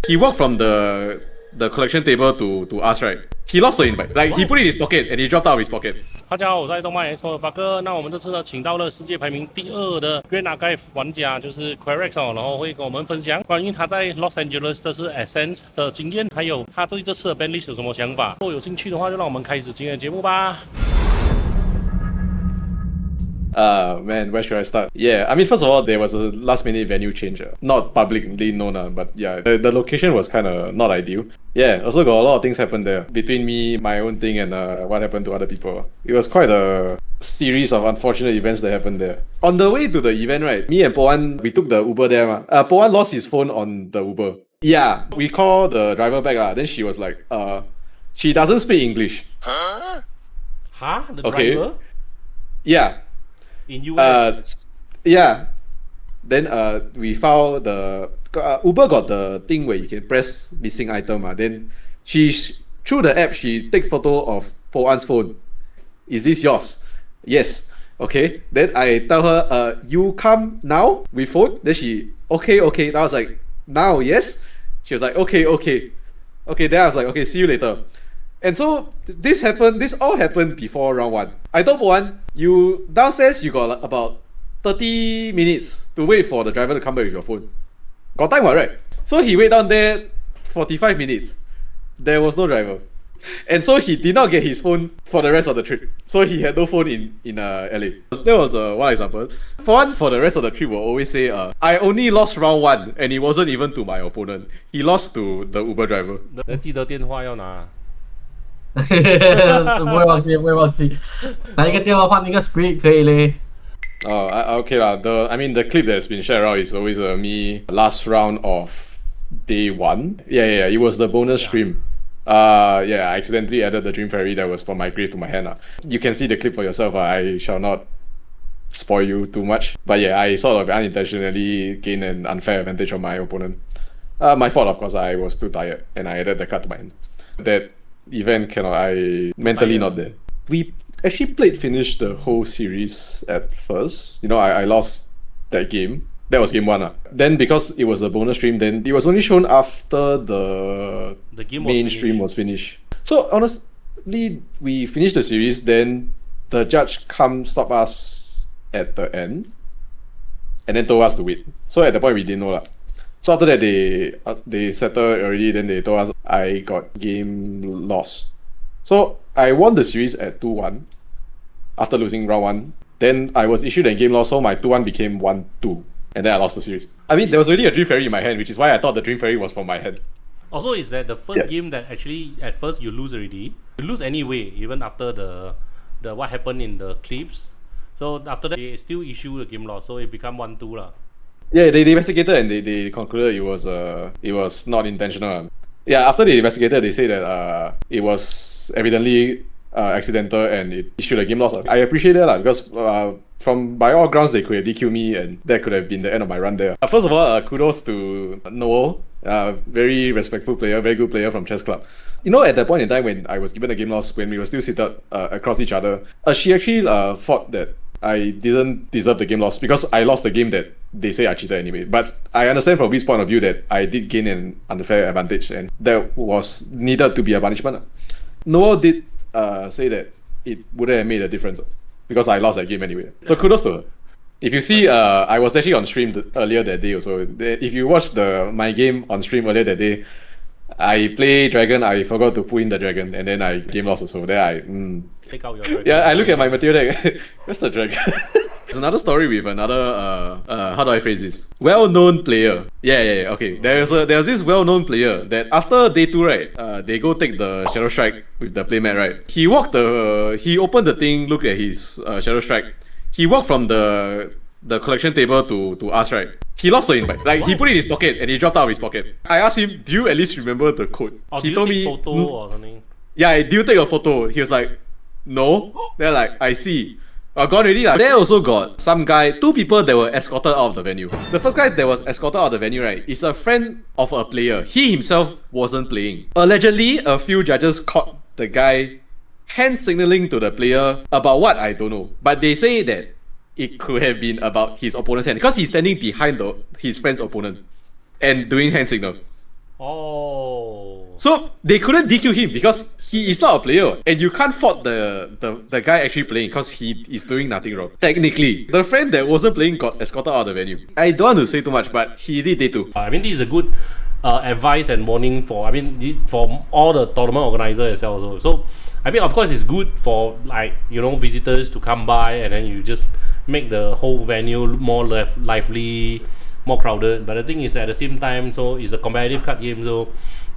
He walked from the collection table to us, right? He lost the invite. Like he put it in his pocket and he dropped out of his pocket. 大家好，我是爱动漫的发哥。那我们这次呢，请到了世界排名第2的 archetypes 玩家，就是 Quarax 然后会跟我们分享关于他在 Los Angeles 这次 Ascent 的经验，还有他对这次的 Banlist 有什么想法。如果有兴趣的话，就让我们开始今天的节目吧。Man, where should I start? Yeah, I mean, first of all, there was a last-minute venue change. Not publicly known, but yeah, the location was kind of not ideal. Yeah, also got a lot of things happened there between me, my own thing, and what happened to other people. It was quite a series of unfortunate events that happened there. On the way to the event, right, me and Poan, we took the Uber there. Poan lost his phone on the Uber. Yeah, we called the driver back. Then she was like, she doesn't speak English. Huh? The okay. driver? Yeah. In US? Yeah. Then we found the Uber got the thing where you can press missing item. Then through the app she take photo of Poan's phone. Is this yours? Yes. Okay. Then I tell her, you come now with phone? Then she okay. Then I was like, now, yes? She was like, okay. Then I was like, okay, see you later. And so this all happened before round 1. I told Poan, you downstairs you got about 30 minutes to wait for the driver to come back with your phone. Got time, right? So he wait down there 45 minutes. There was no driver. And so he did not get his phone for the rest of the trip. So he had no phone in LA. That was one example. Poan for the rest of the trip will always say, I only lost round 1 and it wasn't even to my opponent. He lost to the Uber driver. 记得电话要拿。不会忘记。拿一个电话换一个 script 可以嘞。Okay lah. The clip that's been shared around is always me last round of day 1. Yeah. It was the bonus stream. I accidentally added the Dream Fairy that was from my grave to my hand. You can see the clip for yourself. I shall not spoil you too much. But yeah, I sort of unintentionally gained an unfair advantage on my opponent. My fault, of course. I was too tired and I added the card to my hand. That event I mentally not there. We actually finished the whole series at first. I lost that game. That was game 1. Then because it was a bonus stream, then it was only shown after the main stream was finished. So honestly, we finished the series, then the judge come stop us at the end and then told us to wait. So at the point we didn't know. So after that they settled already, then they told us I got game lost. So I won the series at 2-1 after losing round 1. Then I was issued a game loss, so my 2-1 became 1-2. And then I lost the series. I mean, there was already a Dream Fairy in my hand, which is why I thought the Dream Fairy was from my hand. Also, is that the first game that actually at first you lose already? You lose anyway, even after the what happened in the clips. So after that, they still issue the game loss, so it become 1-2 lah. Yeah, they investigated and they concluded it was not intentional. Yeah, after they investigated, they say that it was evidently accidental and it issued a game loss. I appreciate that because by all grounds they could have DQ me and that could have been the end of my run there. First of all, kudos to Noel, very respectful player, very good player from Chess Club. At that point in time when I was given a game loss, when we were still seated across each other, she actually thought that I didn't deserve the game loss because I lost the game that they say I cheated anyway. But I understand from his point of view that I did gain an unfair advantage and that was needed to be a punishment. Noel did say that it wouldn't have made a difference because I lost that game anyway. So kudos to her. If you see, I was actually on stream earlier that day also. If you watched my game on stream earlier that day, I play dragon, I forgot to put in the dragon and then I game lost also. Then Take out your dragon. Yeah, I look at my material deck. Where's the dragon? There's another story with another how do I phrase this? Well-known player. Yeah. Okay. There's this well-known player that after day 2, right? They go take the Shadow Strike with the playmat, right? He opened the thing, looked at his Shadow Strike. He walked from the collection table to us, right? He lost the invite. Like he put it in his pocket and he dropped out of his pocket. I asked him, do you at least remember the code? He told me photo or something. Yeah, do you take a photo? He was like, no. They're like, I see. Gone already. They also got some guy, 2 people that were escorted out of the venue. The first guy that was escorted out of the venue, right, is a friend of a player. He himself wasn't playing. Allegedly, a few judges caught the guy hand signaling to the player about what I don't know. But they say that it could have been about his opponent's hand because he's standing behind his friend's opponent and doing hand signal. Oh. So they couldn't DQ him because he is not a player, and you can't fault the guy actually playing because he is doing nothing wrong. Technically, the friend that wasn't playing got escorted out of the venue. I don't want to say too much, but he did day 2. I mean, this is a good advice and warning for for all the tournament organizers as well. Also. So I mean, of course, it's good for visitors to come by and then you just make the whole venue more lively, more crowded. But the thing is, at the same time, so it's a competitive card game, so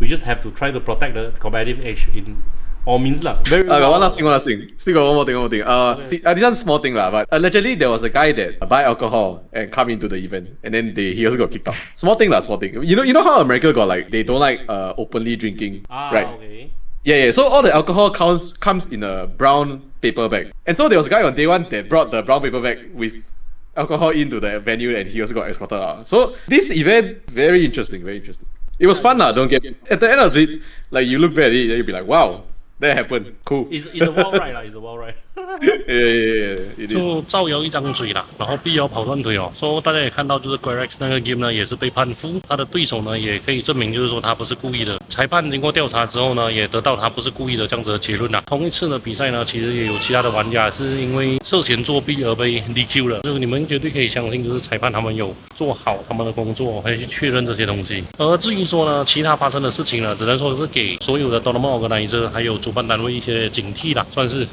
we just have to try to protect the competitive edge in all means lah. One last thing. Still got one more thing. Okay. This one's small thing lah, but allegedly there was a guy that buy alcohol and come into the event, and then he also got kicked out. Small thing. You know how America got they don't like openly drinking, right? Okay. Yeah. So all the alcohol comes in a brown paper bag, and so there was a guy on day 1 that brought the brown paper bag with alcohol into the venue, and he also got escorted out. So this event very interesting. It was fun lah. Don't get at the end of it, you look back at it, and you'll be like, wow, that happened. Cool. It's a wall ride lah. It's a wall ride. Yeah. 就造谣一张嘴啦，然后必要跑断腿哦。所以大家也看到，就是 Quarax 那个 game 呢，也是被判负，他的对手呢也可以证明，就是说他不是故意的。裁判经过调查之后呢，也得到他不是故意的这样子的结论啦。同一次的比赛呢，其实也有其他的玩家是因为涉嫌作弊而被 DQ 了。就是你们绝对可以相信，就是裁判他们有做好他们的工作，还去确认这些东西。而至于说呢，其他发生的事情呢，只能说是给所有的 tournament organizer 还有主办单位一些警惕啦，算是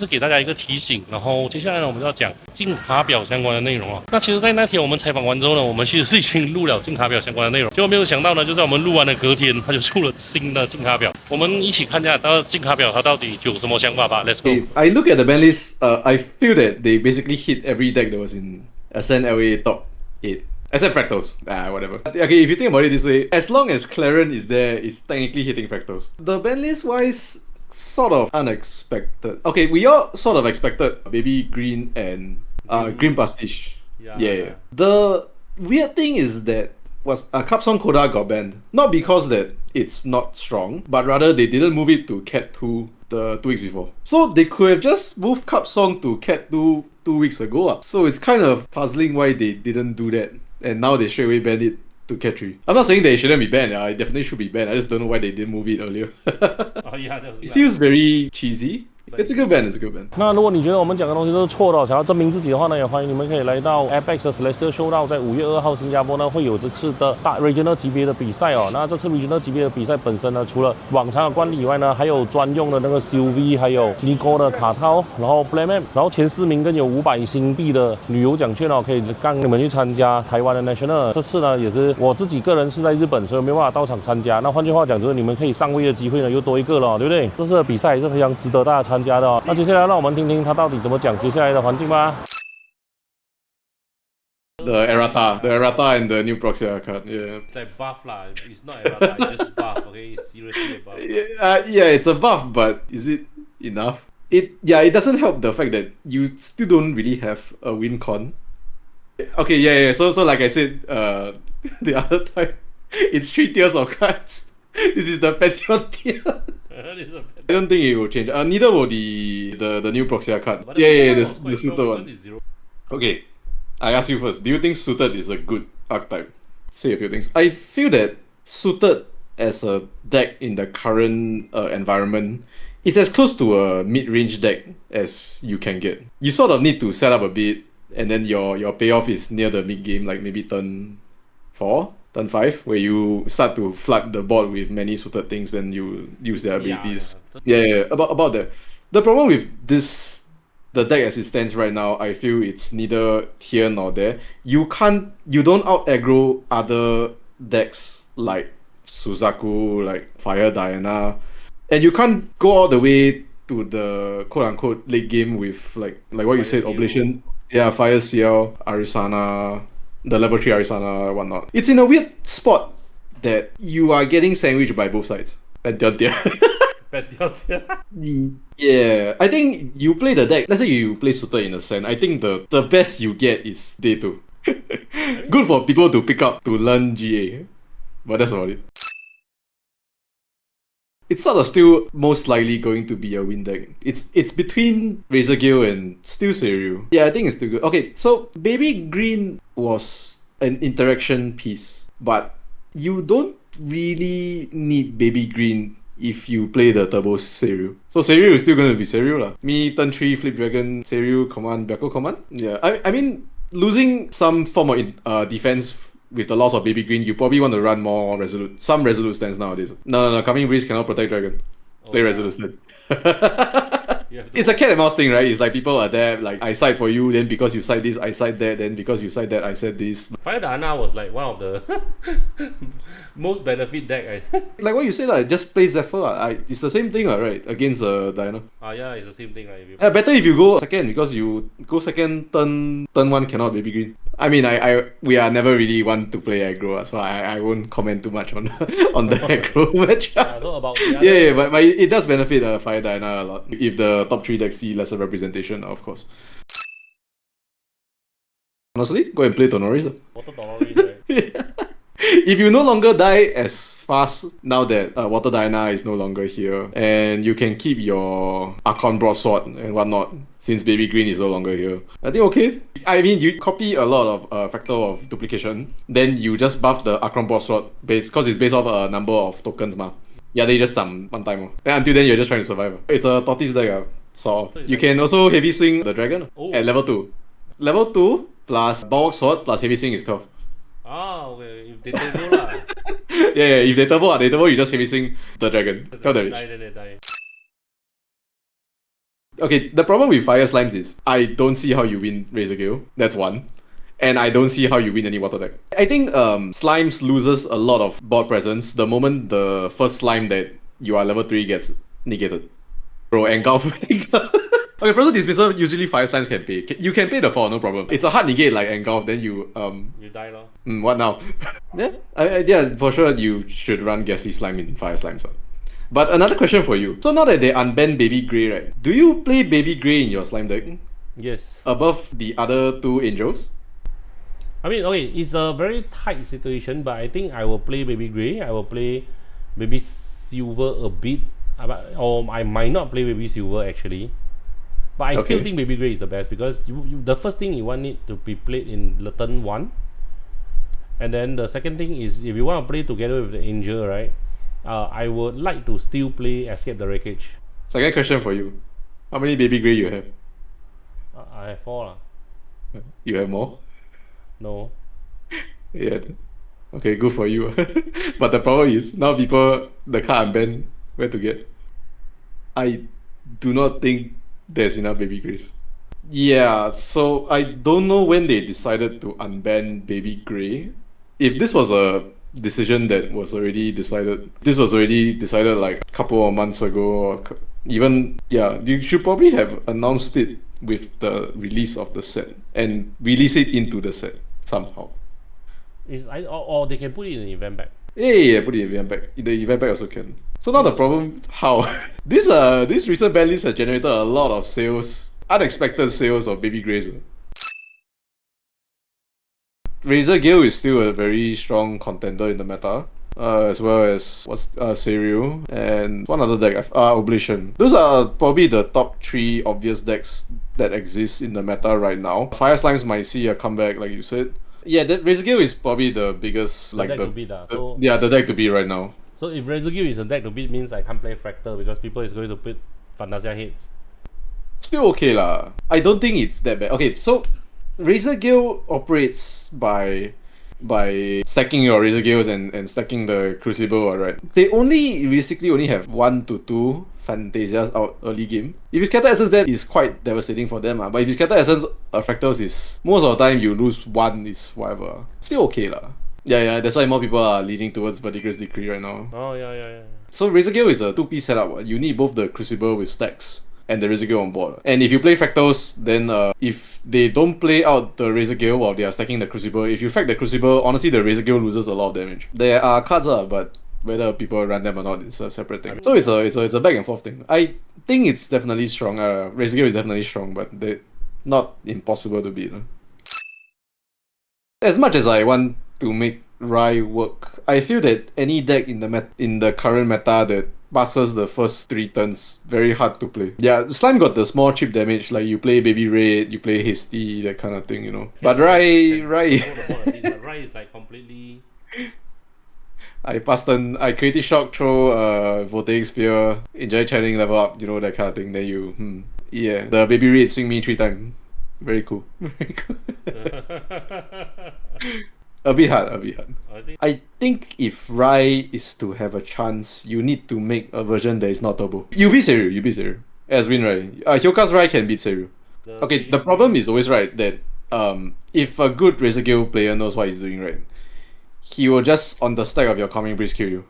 给大家一个提醒。然后接下来呢，我们就要讲禁卡表相关的内容啊。那其实，在那天我们采访完之后呢，我们其实是已经录了禁卡表相关的内容，结果没有想到呢，就在我们录完的隔天，他就出了新的禁卡表。我们一起看一下到禁卡表它到底有什么想法吧。Let's go. I look at the Banlist. I feel that they basically hit every deck that was in Ascent LA top 8. Except Fractals. Whatever. Okay, if you think about it this way, as long as Claren is there, it's technically hitting Fractals. The Banlist wise, sort of unexpected. Okay, we all sort of expected maybe green and green pastiche. Yeah. The weird thing is that Cup Song Coda got banned. Not because that it's not strong, but rather they didn't move it to Cat 2 the 2 weeks before. So they could have just moved Cup Song to Cat 2 2 weeks ago. So it's kind of puzzling why they didn't do that. And now they straight away banned it to Cat 3. I'm not saying they shouldn't be banned. It definitely should be banned. I just don't know why they didn't move it earlier. It feels very cheesy. It's a good band. 那如果你觉得我们讲的东西都是错的，想要证明自己的话呢，也欢迎你们可以来到 Apex 的 Celestial Showdown， 在5月2号新加坡呢会有这次的大 Regional 级别的比赛哦。那这次 Regional 级别的比赛本身呢，除了往常的惯例以外呢，还有专用的那个 CUV， 还有 Nico 的卡套，然后 Play Map， 然后前4名更有500新币的旅游奖券哦，可以让你们去参加台湾的 National。这次呢，也是我自己个人是在日本，所以没办法到场参加。那换句话讲，就是你们可以上位的机会呢又多一个了，对不对？这次的比赛也是非常值得大家参加的哦。那接下来让我们听听他到底怎么讲接下来的环境吧。The errata and the new proxy card. Yeah. It's like buff lah. It's not errata. It's just buff. Okay, it's seriously a buff. Yeah, it's a buff, but is it enough? It doesn't help the fact that you still don't really have a win con. Okay, yeah. So like I said, the other time, it's 3 tiers of cards. This is the Pantheon tier. I don't think it will change. Neither will the new proxy card. Yeah, the suited one. Okay, I ask you first. Do you think suited is a good archetype? Say a few things. I feel that suited as a deck in the current environment is as close to a mid-range deck as you can get. You sort of need to set up a bit, and then your payoff is near the mid game, like maybe turn 4. Turn 5, where you start to flood the board with many suited things, then you use their abilities. Yeah. About that. The problem with the deck as it stands right now, I feel it's neither here nor there. You don't out aggro other decks like Suzaku, like Fire Diana, and you can't go all the way to the quote unquote late game with like what you said, Oblation. Yeah, Fire CL, Arisana. The level 3 Arisana, whatnot. It's in a weird spot that you are getting sandwiched by both sides. Yeah, I think you play the deck. Let's say you play suited in a Ascent. I think the best you get is day 2. Good for people to pick up to learn GA, but that's about it. It's sort of still most likely going to be a win deck. It's between Razor Gale and Steel Seiryu. Yeah, I think it's still good. Okay, so Baby Green was an interaction piece, but you don't really need baby green if you play the turbo Seiryu. So Seiryu is still going to be Seiryu lah. Me, turn 3, flip dragon, Seiryu, command, Byakko command. Yeah, I mean, losing some form of defense with the loss of baby green, you probably want to run more some resolute stance nowadays. No, coming breeze cannot protect dragon. Play resolute stand. It's a cat and mouse thing, right? It's like people adapt, like I side for you, then because you side this, I side that, then because you side that, I said this. Fire Dana was like one of the most benefit deck. Like what you said, just play Zephyr. It's the same thing, right? Against Diana. Yeah, it's the same thing. Better if you go second, because you go second, turn 1 cannot baby green. I mean, we are never really one to play aggro, so I won't comment too much on on the aggro match. So about the other... but it does benefit Fire Diana a lot if the top 3 decks see lesser representation, of course. Honestly, go and play Tonoris. Water Tonoris, right? If you no longer die as fast now that Water Diana is no longer here, and you can keep your Archon Broadsword and whatnot, since Baby Green is no longer here, I think okay. I mean, you copy a lot of factor of duplication, then you just buff the Archon Broadsword because it's based off a number of tokens ma. Yeah, they just one time. And until then, you're just trying to survive. It's a tortoise deck, so you can also heavy swing the dragon at level 2. Level 2 plus Bulwark Sword plus heavy swing is 12. Okay. If they turbo lah. Yeah, if they turbo, you just heavy swing the dragon. Tell the They die. Okay, the problem with Fire Slimes is I don't see how you win Razor Gale. That's one. And I don't see how you win any water deck. I think Slimes loses a lot of board presence the moment the first slime that you are level 3 gets negated. Bro, engulf. Okay, Frozen Dismissal, usually Fire Slimes can pay. You can pay the 4, no problem. It's a hard negate like engulf, then you You die lor. What now? Yeah, for sure you should run Ghastly Slime in Fire Slimes. But another question for you. So now that they unban Baby Grey, right? Do you play Baby Grey in your slime deck? Yes. Above the other 2 angels? I mean, okay, it's a very tight situation, but I think I will play Baby Grey. I will play Baby Silver a bit, or I might not play Baby Silver actually. But I still think Baby Grey is the best because the first thing you want it to be played in turn 1. And then the second thing is if you want to play together with the angel, right? I would like to still play Escape the Wreckage. Second question for you. How many Baby Grey you have? I have 4 lah. You have more? No. Yeah. Okay, good for you. But the problem is now the card unbanned, where to get? I do not think there's enough Baby Greys. Yeah, so I don't know when they decided to unban Baby Grey. If this was a decision that was already decided, like a couple of months ago, or even, yeah, you should probably have announced it with the release of the set and release it into the set somehow. Or they can put it in the event bag. Yeah, put it in the event bag. The event bag also can. So now the problem, how? This recent Banlist has generated a lot of sales, unexpected sales of Baby Greys. Razor Gale is still a very strong contender in the meta, as well as Seiryu and one other deck, Oblation. Those are probably the top 3 obvious decks that exist in the meta right now. Fire Slimes might see a comeback, like you said. Yeah, that Razor Gale is probably the biggest, the deck to beat right now. So if Razor Gale is a deck to beat, means I can't play Fractal because people is going to put Fantasia heads. Still okay lah. I don't think it's that bad. Okay, so Razor Gale operates by stacking your Razor Gales and stacking the Crucible, right? They realistically only have 1 to 2 Fantasias out early game. If you scatter Essence, that is quite devastating for them. But if you scatter Essence, Fractals is most of the time you lose 1 is whatever. Still okay lah. Yeah, that's why more people are leaning towards Vertigo's Decree right now. Oh, yeah. So Razor Gale is a 2-piece setup. You need both the Crucible with stacks and the Razor Gale on board. And if you play Fractals, then if they don't play out the Razor Gale while they are stacking the Crucible, if you frac the Crucible, honestly the Razor Gale loses a lot of damage. There are cards, but whether people run them or not, it's a separate thing. So it's a back and forth thing. I think it's definitely strong. Razor Gale is definitely strong, but they're not impossible to beat. As much as I want to make Rai work, I feel that any deck in the current meta that passes the first 3 turns, very hard to play. Yeah, Slime got the small chip damage, like you play Baby Red, you play Hasty, that kind of thing, you know. But Rai Rai is like completely... I passed turn, I created shock, throw voltaic spear, enjoy channeling level up, you know, that kind of thing. Then you, yeah. The baby raid swing me 3 times. Very cool. Very cool. A bit hard. I think if Rai is to have a chance, you need to make a version that is not turbo. You beat Seiryu. As win Rai. Hyoka's Rai can beat Seiryu. Okay, the problem is always right that if a good Razor Guild player knows what he's doing right, he will just on the stack of your coming breeze kill you.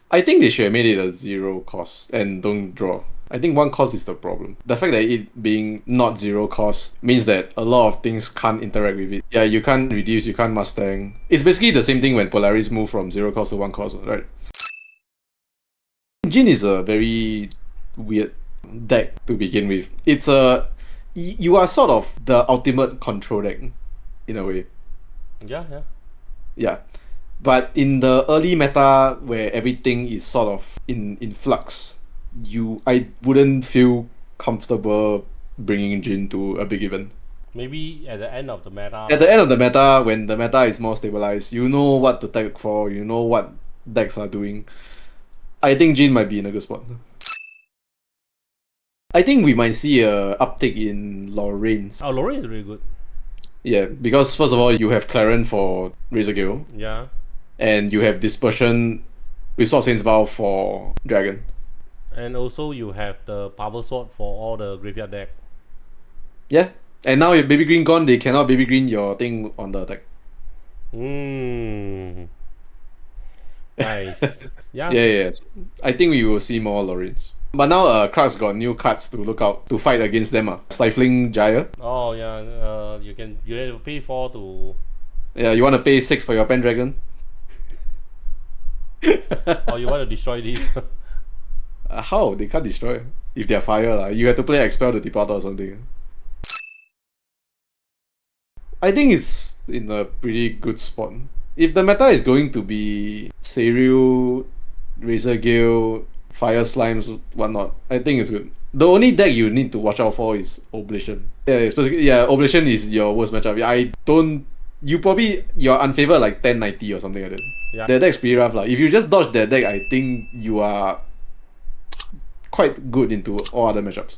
I think they should have made it a 0 cost and don't draw. I think 1 cost is the problem. The fact that it being not 0 cost means that a lot of things can't interact with it. Yeah, you can't reduce, you can't Mustang. It's basically the same thing when Polaris move from 0 cost to 1 cost, right? Jin is a very weird deck to begin with. It's you are sort of the ultimate control deck in a way. Yeah. But in the early meta where everything is sort of in flux, I wouldn't feel comfortable bringing Jin to a big event. Maybe at the end of the meta. At the end of the meta, when the meta is more stabilized, you know what to tag for, you know what decks are doing. I think Jin might be in a good spot. I think we might see a uptick in Lorraine's. Oh, Lorraine is really good. Yeah, because first of all, you have Claren for Razor Guild. Yeah. And you have Dispersion with Sword Saint's Vow for Dragon. And also you have the Power Sword for all the graveyard deck. Yeah. And now your Baby Green gone, they cannot Baby Green your thing on the attack. Nice. Yeah. Yes. I think we will see more Lorraines. But now Quarax got new cards to look out to fight against them. Stifling Gyre. Oh yeah. You have to pay 4 to. Yeah, you want to pay 6 for your Pendragon? Or you want to destroy these? How? They can't destroy. If they're fire, you have to play Expel to depart or something. I think it's in a pretty good spot. If the meta is going to be Seiryu, Razor Guild, Fire Slimes, whatnot, I think it's good. The only deck you need to watch out for is Oblation. Oblation is your worst matchup. You're unfavored like 1090 or something like that. Yeah. That deck's pretty rough. If you just dodge that deck, I think you are quite good into all other matchups.